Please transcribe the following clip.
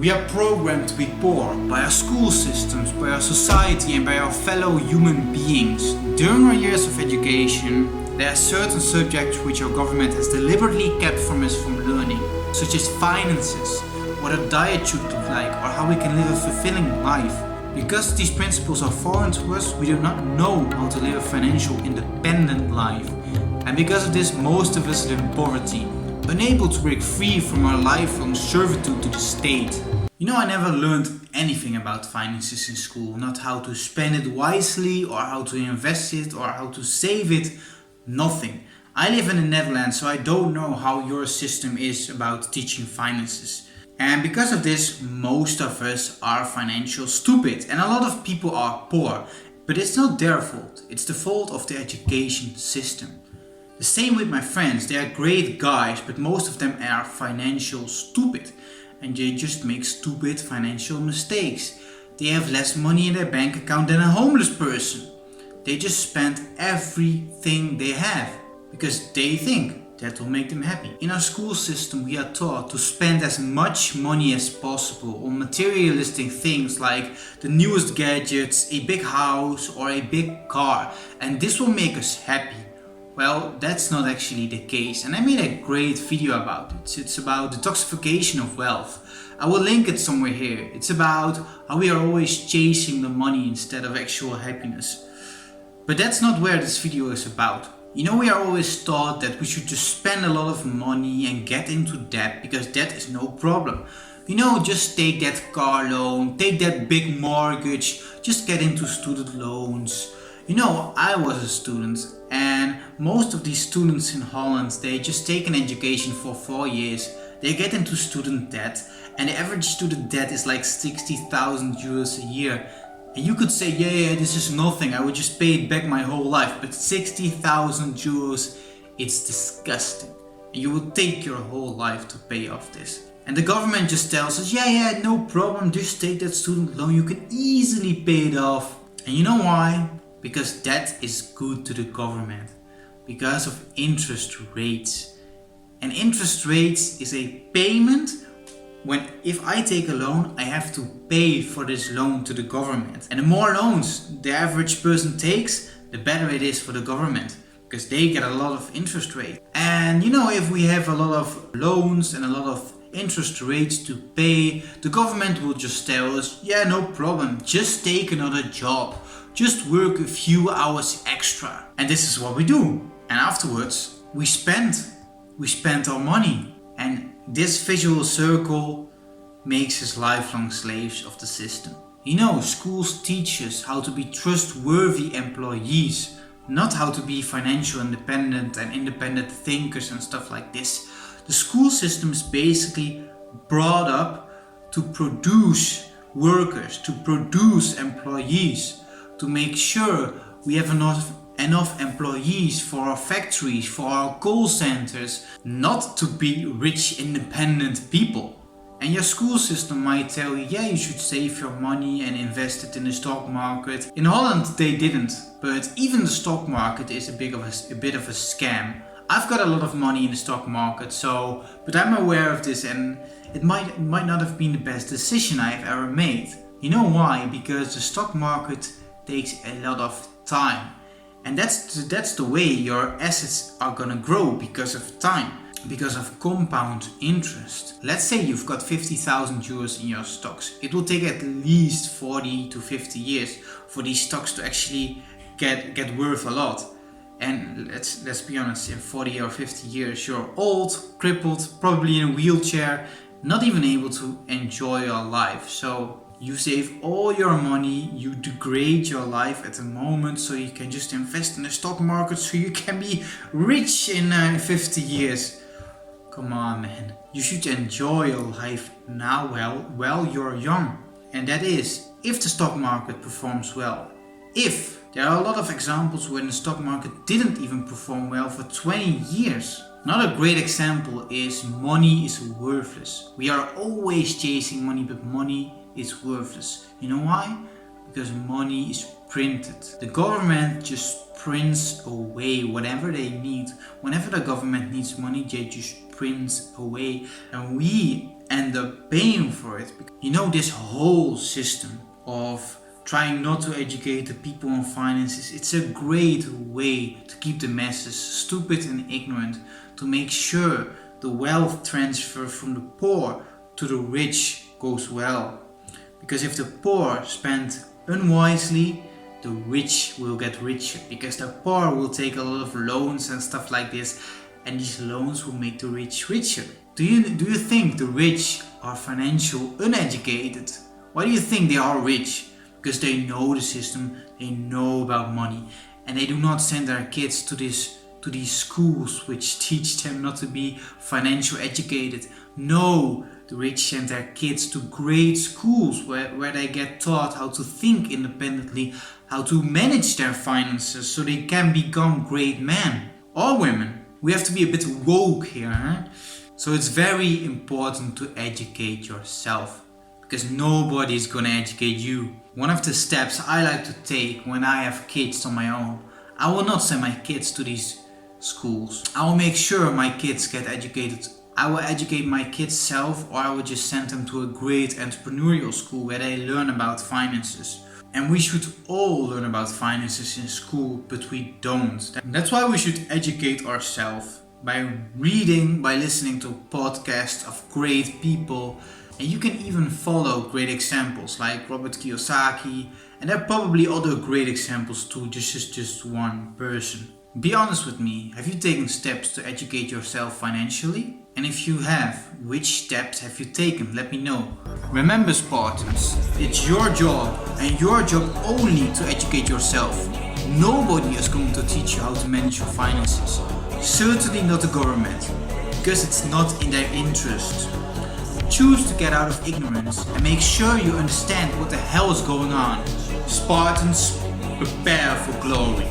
We are programmed to be poor by our school systems, by our society and by our fellow human beings. During our years of education, there are certain subjects which our government has deliberately kept from us from learning, such as finances, what a diet should look like, or how we can live a fulfilling life. Because these principles are foreign to us, we do not know how to live a financial independent life. And because of this, most of us live in poverty, unable to break free from our lifelong servitude to the state. You know, I never learned anything about finances in school, not how to spend it wisely or how to invest it or how to save it, nothing. I live in the Netherlands, so I don't know how your system is about teaching finances. And because of this, most of us are financial stupid and a lot of people are poor. But it's not their fault, it's the fault of the education system. The same with my friends, they are great guys, but most of them are financial stupid. And they just make stupid financial mistakes. They have less money in their bank account than a homeless person. They just spend everything they have because they think that will make them happy. In our school system, we are taught to spend as much money as possible on materialistic things like the newest gadgets, a big house or a big car. And this will make us happy. Well, that's not actually the case, and I made a great video about it. It's about the toxification of wealth. I will link it somewhere here. It's about how we are always chasing the money instead of actual happiness. But that's not where this video is about. You know, we are always taught that we should just spend a lot of money and get into debt because debt is no problem. You know, just take that car loan, take that big mortgage, just get into student loans. You know, I was a student and most of these students in Holland, they just take an education for 4 years, they get into student debt and the average student debt is like 60,000 euros a year. And you could say, yeah, this is nothing, I would just pay it back my whole life, but 60,000 euros, it's disgusting. And you would take your whole life to pay off this. And the government just tells us, yeah, no problem, just take that student loan, you can easily pay it off. And you know why? Because that is good to the government, because of interest rates. And interest rates is a payment when if I take a loan, I have to pay for this loan to the government. And the more loans the average person takes, the better it is for the government, because they get a lot of interest rate. And you know, if we have a lot of loans and a lot of interest rates to pay, the government will just tell us, yeah, no problem, just take another job. Just work a few hours extra. And this is what we do. And afterwards, we spend our money. And this visual circle makes us lifelong slaves of the system. You know, schools teach us how to be trustworthy employees, not how to be financial independent and independent thinkers and stuff like this. The school system is basically brought up to produce workers, to produce employees, to make sure we have enough employees for our factories, for our call centers, not to be rich, independent people. And your school system might tell you, yeah, you should save your money and invest it in the stock market. In Holland they didn't, but even the stock market is a bit of a scam. I've got a lot of money in the stock market, but I'm aware of this and it might not have been the best decision I've ever made. You know why? Because the stock market takes a lot of time, and that's the way your assets are gonna grow, because of time, because of compound interest. Let's say you've got 50,000 euros in your stocks. It will take at least 40 to 50 years for these stocks to actually get worth a lot. And let's be honest, in 40 or 50 years you're old, crippled, probably in a wheelchair, not even able to enjoy your life. So you save all your money, you degrade your life at the moment so you can just invest in the stock market so you can be rich in 50 years. Come on, man. You should enjoy your life now while you're young. And that is, if the stock market performs well. If there are a lot of examples when the stock market didn't even perform well for 20 years. Another great example is money is worthless. We are always chasing money, but money is worthless. You know why? Because money is printed. The government just prints away whatever they need. Whenever the government needs money, they just print away. And we end up paying for it. You know, this whole system of trying not to educate the people on finances, it's a great way to keep the masses stupid and ignorant, to make sure the wealth transfer from the poor to the rich goes well. Because if the poor spend unwisely, the rich will get richer, because the poor will take a lot of loans and stuff like this, and these loans will make the rich richer. Do you think the rich are financially uneducated? Why do you think they are rich? Because they know the system, they know about money, and they do not send their kids to these schools which teach them not to be financially educated. No, the rich send their kids to great schools where they get taught how to think independently, how to manage their finances, so they can become great men or women. We have to be a bit woke here, huh? So it's very important to educate yourself, because nobody is gonna educate you. One of the steps I like to take when I have kids on my own, I will not send my kids to these schools. I will make sure my kids get educated. I will educate my kids self, or I will just send them to a great entrepreneurial school where they learn about finances. And we should all learn about finances in school, but we don't. That's why we should educate ourselves by reading, by listening to podcasts of great people. And you can even follow great examples like Robert Kiyosaki, and there are probably other great examples too, just one person. Be honest with me, have you taken steps to educate yourself financially? And if you have, which steps have you taken? Let me know. Remember, Spartans, it's your job, and your job only, to educate yourself. Nobody is going to teach you how to manage your finances. Certainly not the government, because it's not in their interest. Choose to get out of ignorance and make sure you understand what the hell is going on. Spartans, prepare for glory.